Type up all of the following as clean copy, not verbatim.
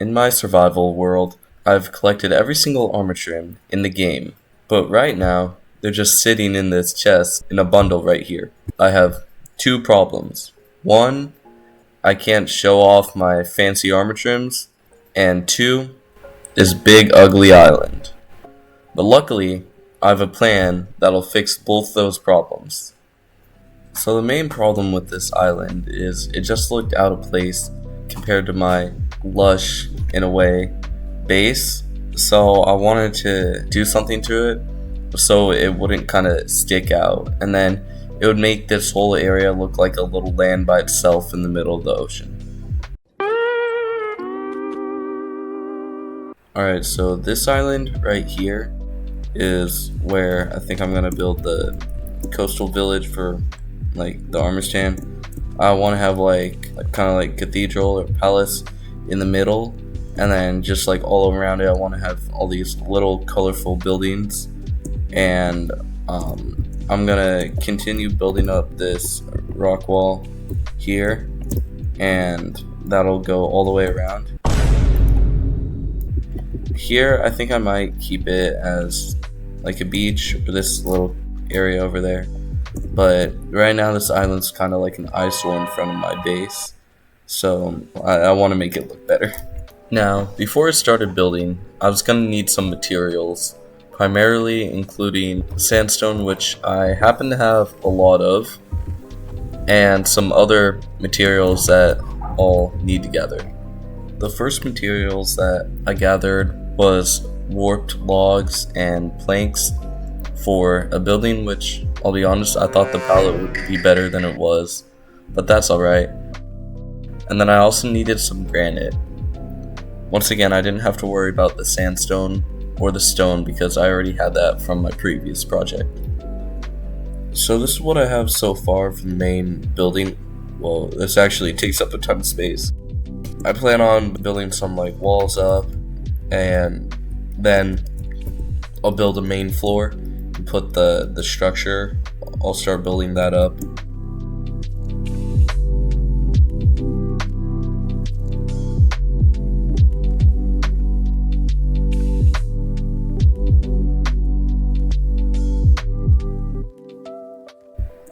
In my survival world, I've collected every single armor trim in the game, but right now, they're just sitting in this chest in a bundle right here. I have two problems. One, I can't show off my fancy armor trims, and two, this big ugly island. But luckily, I have a plan that'll fix both those problems. So the main problem with this island is it just looked out of place compared to my lush, in a way, base. So I wanted to do something to it so it wouldn't kind of stick out. And then it would make this whole area look like a little land by itself in the middle of the ocean. Alright, so this island right here is where I think I'm gonna build the coastal village for like the armor stand. I want to have like kind of like cathedral or palace in the middle, and then just like all around it I want to have all these little colorful buildings. And I'm gonna continue building up this rock wall here, and that'll go all the way around. Here I think I might keep it as like a beach, or this little area over there. But right now this island's kind of like an eyesore in front of my base, so I want to make it look better. Now, before I started building, I was going to need some materials, primarily including sandstone, which I happen to have a lot of, and some other materials that all need together. The first materials that I gathered was warped logs and planks for a building, which I'll be honest, I thought the palette would be better than it was, but that's alright. And then I also needed some granite. Once again, I didn't have to worry about the sandstone or the stone because I already had that from my previous project. So this is what I have so far for the main building. Well, this actually takes up a ton of space. I plan on building some like walls up, and then I'll build a main floor. Put the structure, I'll start building that up.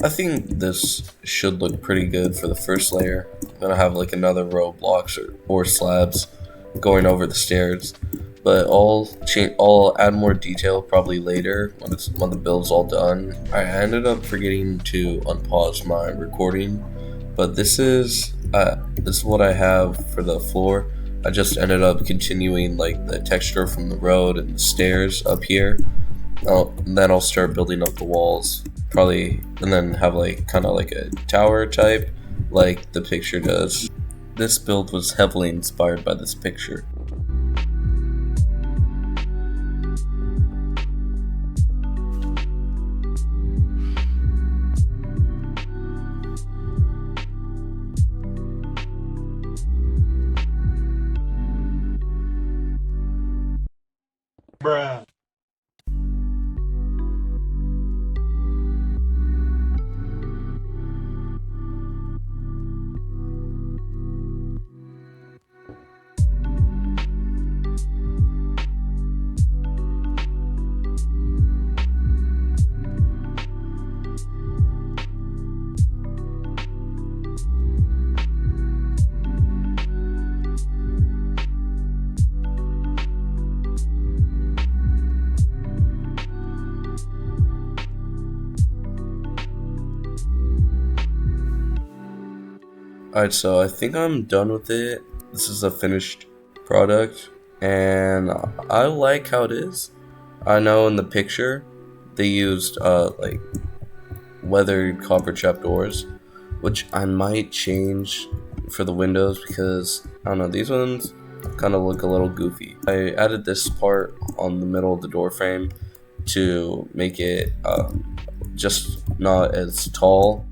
I think this should look pretty good for the first layer. I'm gonna have like another row of blocks or slabs going over the stairs. But I'll add more detail probably later when the build's all done. I ended up forgetting to unpause my recording, but this is what I have for the floor. I just ended up continuing like the texture from the road and the stairs up here. Then I'll start building up the walls, probably, and then have like kind of like a tower type, like the picture does. This build was heavily inspired by this picture. Bruh. Alright, so I think I'm done with it. This is a finished product, and I like how it is. I know in the picture they used like weathered copper trapdoors, which I might change for the windows because I don't know, these ones kind of look a little goofy. I added this part on the middle of the door frame to make it just not as tall.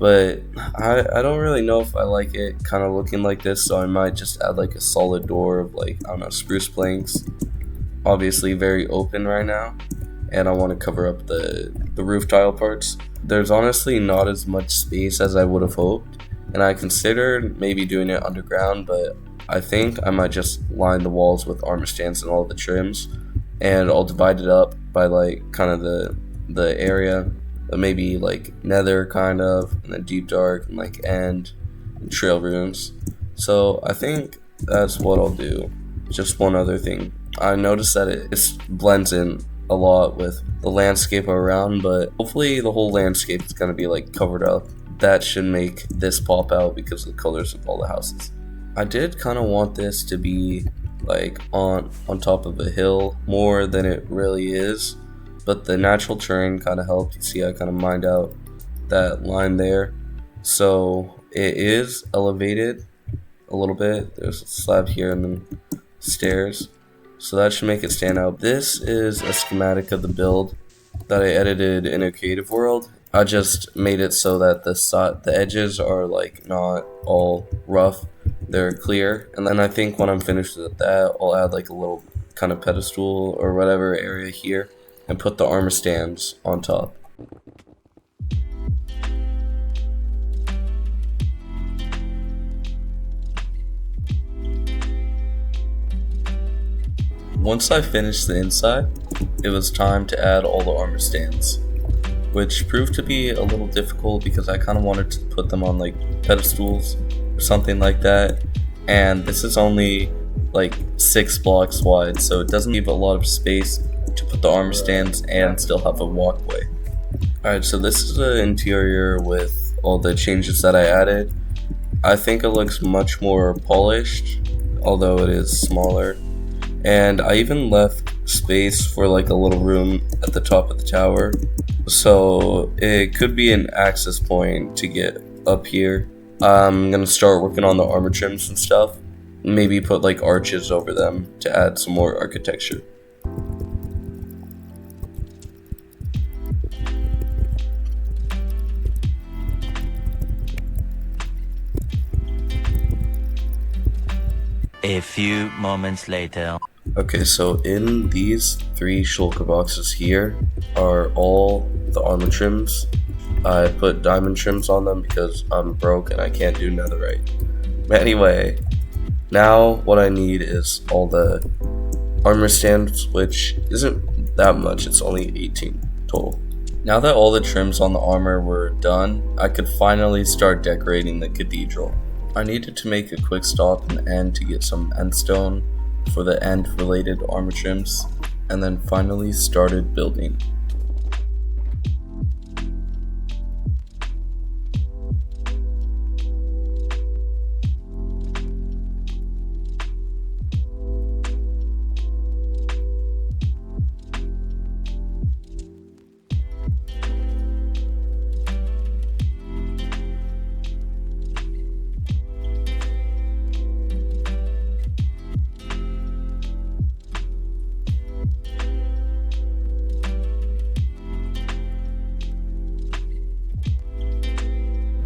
But I don't really know if I like it kind of looking like this, so I might just add like a solid door of like, I don't know, spruce planks. Obviously very open right now, and I want to cover up the roof tile parts. There's honestly not as much space as I would have hoped, and I considered maybe doing it underground, but I think I might just line the walls with armor stands and all the trims, and I'll divide it up by like kind of the area, maybe like nether kind of, and then deep dark, and like end, and trail rooms. So I think that's what I'll do. Just one other thing, I noticed that it blends in a lot with the landscape around, but hopefully the whole landscape is going to be like covered up. That should make this pop out because of the colors of all the houses. I did kind of want this to be like on top of a hill more than it really is, but the natural terrain kind of helped. You see I kind of mined out that line there, so it is elevated a little bit. There's a slab here and then stairs, so that should make it stand out. This is a schematic of the build that I edited in a creative world. I just made it so that the edges are like not all rough, they're clear. And then I think when I'm finished with that, I'll add like a little kind of pedestal or whatever area here and put the armor stands on top. Once I finished the inside, it was time to add all the armor stands, which proved to be a little difficult because I kind of wanted to put them on like pedestals or something like that, and this is only like 6 blocks wide, so it doesn't leave a lot of space to put the armor stands and still have a walkway. Alright, so this is the interior with all the changes that I added. I think it looks much more polished, although it is smaller. And I even left space for like a little room at the top of the tower, so it could be an access point to get up here. I'm gonna start working on the armor trims and stuff, maybe put like arches over them to add some more architecture. A few moments later. Okay, so in these 3 shulker boxes here are all the armor trims. I put diamond trims on them because I'm broke and I can't do netherite. But anyway, now what I need is all the armor stands, which isn't that much, it's only 18 total. Now that all the trims on the armor were done, I could finally start decorating the cathedral. I needed to make a quick stop and end to get some endstone for the end related armor trims, and then finally started building.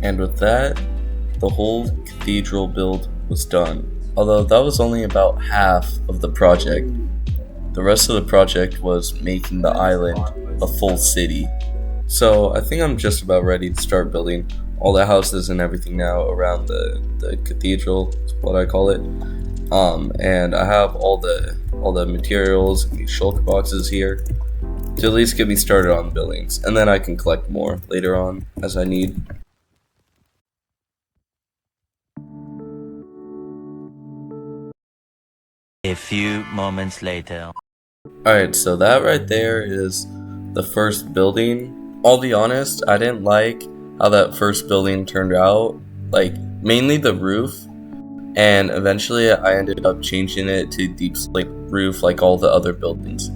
And with that, the whole cathedral build was done. Although that was only about half of the project. The rest of the project was making the island a full city. So I think I'm just about ready to start building all the houses and everything now around the cathedral, is what I call it. And I have all the materials and these shulker boxes here to at least get me started on the buildings, and then I can collect more later on as I need. A few moments later. Alright, so that right there is the first building. I'll be honest, I didn't like how that first building turned out. Like, mainly the roof. And eventually I ended up changing it to deep slate roof like all the other buildings.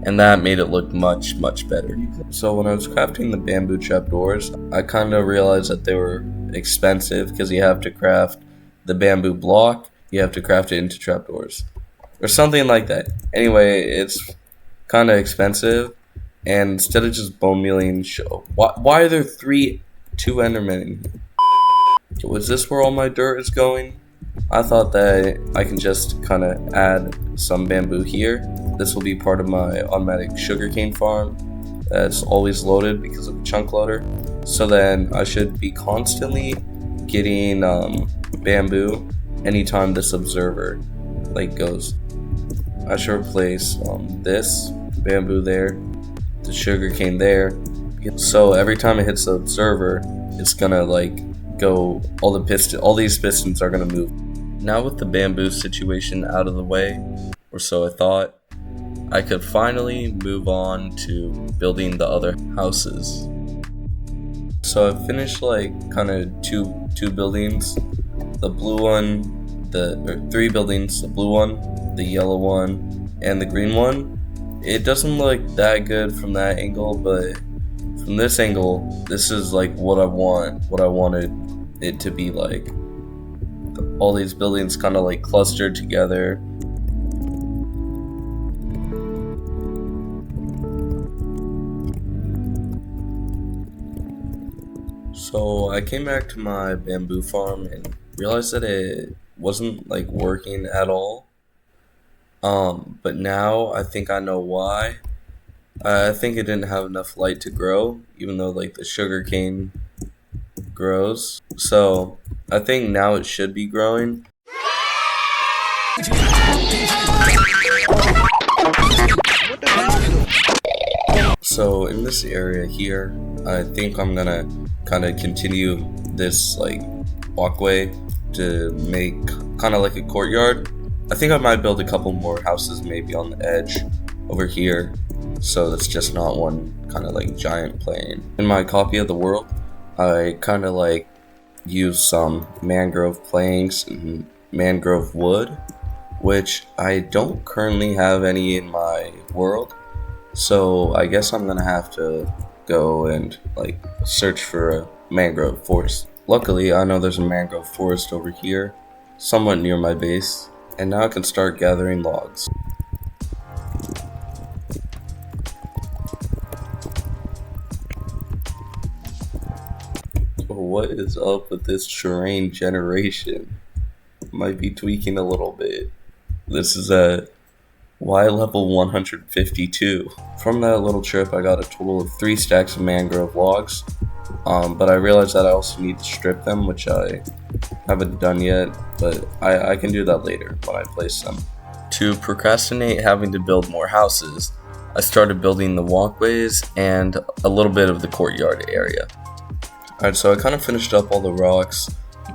And that made it look much, much better. So when I was crafting the bamboo trapdoors, I kind of realized that they were expensive because you have to craft the bamboo block, you have to craft it into trapdoors. Or something like that. Anyway, it's kind of expensive, and instead of just bone mealing, why are there two Endermen in here? Was this where all my dirt is going? I thought that I can just kind of add some bamboo here. This will be part of my automatic sugarcane farm that's always loaded because of the chunk loader. So then I should be constantly getting bamboo anytime this observer like goes. I should replace this bamboo there, the sugarcane there. So every time it hits the observer, it's gonna like go. All these pistons are gonna move. Now with the bamboo situation out of the way, or so I thought, I could finally move on to building the other houses. So I finished like kind of two buildings, the blue one, or three buildings, the blue one, the yellow one, and the green one. It doesn't look that good from that angle, but from this angle, this is like what I wanted it to be like. All these buildings kind of like clustered together. So I came back to my bamboo farm and realized that it wasn't like working at all. But now I think I know why. I think it didn't have enough light to grow, even though like the sugar cane grows. So I think now it should be growing. So in this area here, I think I'm gonna kind of continue this like walkway to make kind of like a courtyard. I think I might build a couple more houses maybe on the edge over here, so it's just not one kind of like giant plane. In my copy of the world, I kind of like use some mangrove planks and mangrove wood, which I don't currently have any in my world. So I guess I'm gonna have to go and like search for a mangrove forest. Luckily, I know there's a mangrove forest over here, somewhat near my base, and now I can start gathering logs. What is up with this terrain generation? Might be tweaking a little bit. This is at Y level 152. From that little trip, I got a total of 3 stacks of mangrove logs, but I realized that I also need to strip them, which I haven't done yet, but I can do that later when I place them. To procrastinate having to build more houses, I started building the walkways and a little bit of the courtyard area. Alright, so I kind of finished up all the rocks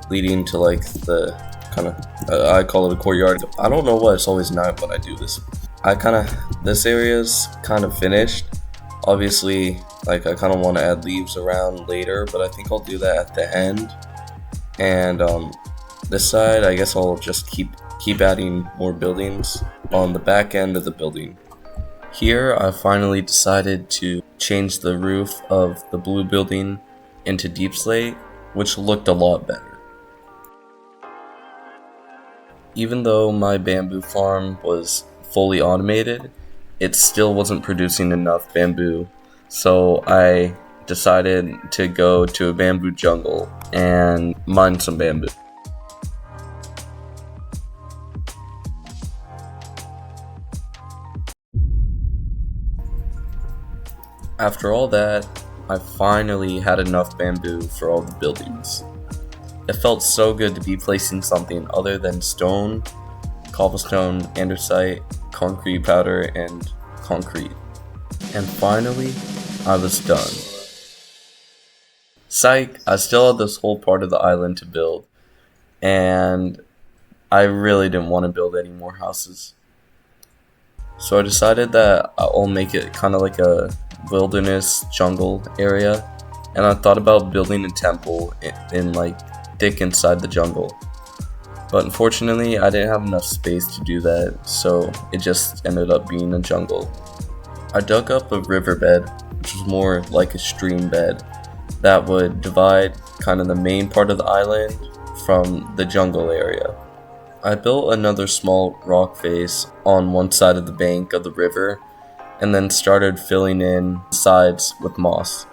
leading to like the kind of, I call it a courtyard. I don't know why it's always night when I do this. This area's kind of finished. Obviously, like I kind of want to add leaves around later, but I think I'll do that at the end. And this side, I guess I'll just keep adding more buildings on the back end of the building. Here, I finally decided to change the roof of the blue building into deep slate, which looked a lot better. Even though my bamboo farm was fully automated, it still wasn't producing enough bamboo, so I decided to go to a bamboo jungle and mine some bamboo. After all that, I finally had enough bamboo for all the buildings. It felt so good to be placing something other than stone, cobblestone, andesite, concrete powder, and concrete. And finally, I was done. Psych, I still had this whole part of the island to build, and I really didn't want to build any more houses. So I decided that I'll make it kind of like a wilderness jungle area, and I thought about building a temple in like thick inside the jungle. But unfortunately, I didn't have enough space to do that, so it just ended up being a jungle. I dug up a riverbed, which was more like a stream bed, that would divide kind of the main part of the island from the jungle area. I built another small rock face on one side of the bank of the river, and then started filling in sides with moss.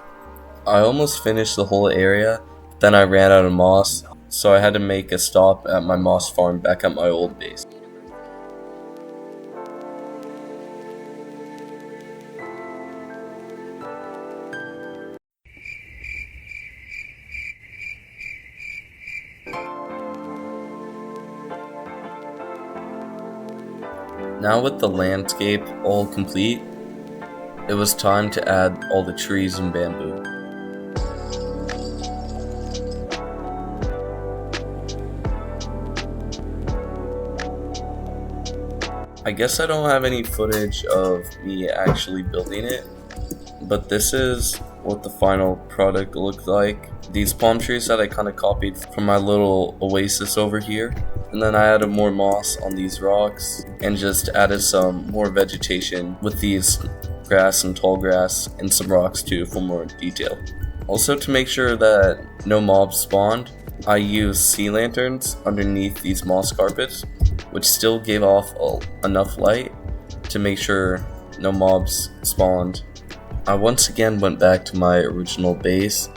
I almost finished the whole area, then I ran out of moss, so I had to make a stop at my moss farm back at my old base. Now with the landscape all complete, it was time to add all the trees and bamboo. I guess I don't have any footage of me actually building it, but this is what the final product looked like. These palm trees that I kind of copied from my little oasis over here, and then I added more moss on these rocks and just added some more vegetation with these grass and tall grass and some rocks too for more detail. Also, to make sure that no mobs spawned, I used sea lanterns underneath these moss carpets, which still gave off enough light to make sure no mobs spawned. I once again went back to my original base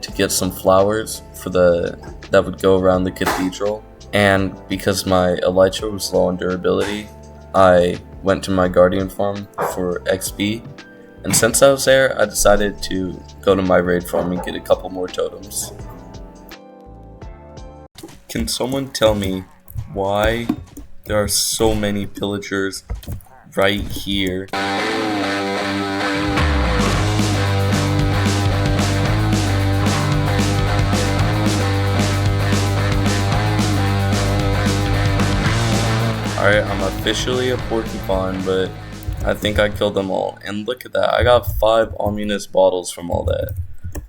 to get some flowers for that would go around the cathedral, and because my elytra was low on durability, I went to my guardian farm for XP, and since I was there, I decided to go to my raid farm and get a couple more totems. Can someone tell me why there are so many pillagers right here? Alright, I'm officially a porcupine, but I think I killed them all. And look at that, I got 5 Ominous bottles from all that.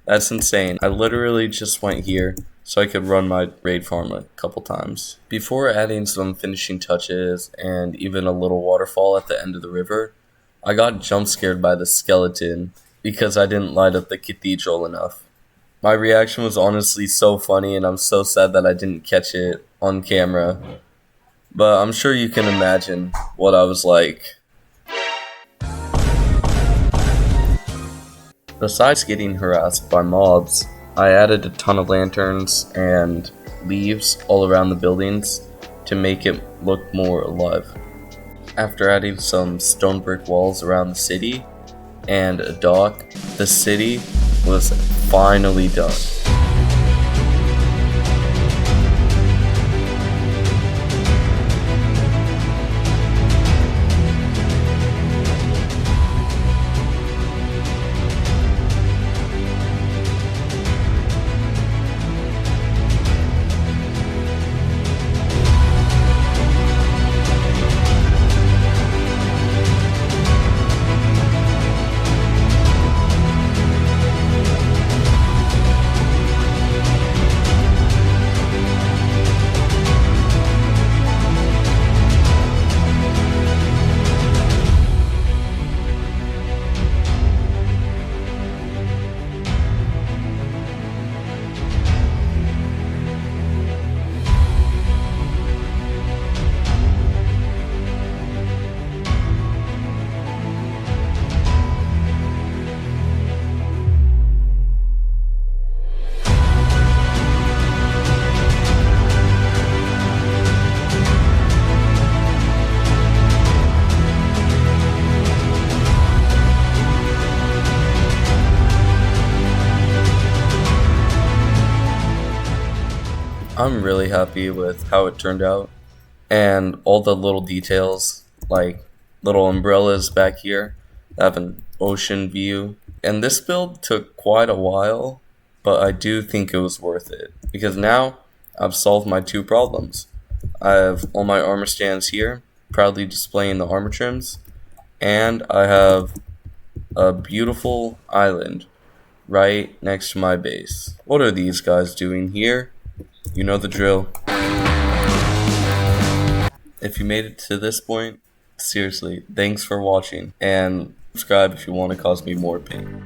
That's insane. I literally just went here so I could run my raid farm a couple times. Before adding some finishing touches and even a little waterfall at the end of the river, I got jump scared by the skeleton because I didn't light up the cathedral enough. My reaction was honestly so funny, and I'm so sad that I didn't catch it on camera. But I'm sure you can imagine what I was like. Besides getting harassed by mobs, I added a ton of lanterns and leaves all around the buildings to make it look more alive. After adding some stone brick walls around the city and a dock, the city was finally done. I'm really happy with how it turned out, and all the little details, like little umbrellas back here that have an ocean view. And this build took quite a while, but I do think it was worth it, because now I've solved my 2 problems. I have all my armor stands here, proudly displaying the armor trims, and I have a beautiful island right next to my base. What are these guys doing here? You know the drill. If you made it to this point, seriously, thanks for watching, and subscribe if you want to cause me more pain.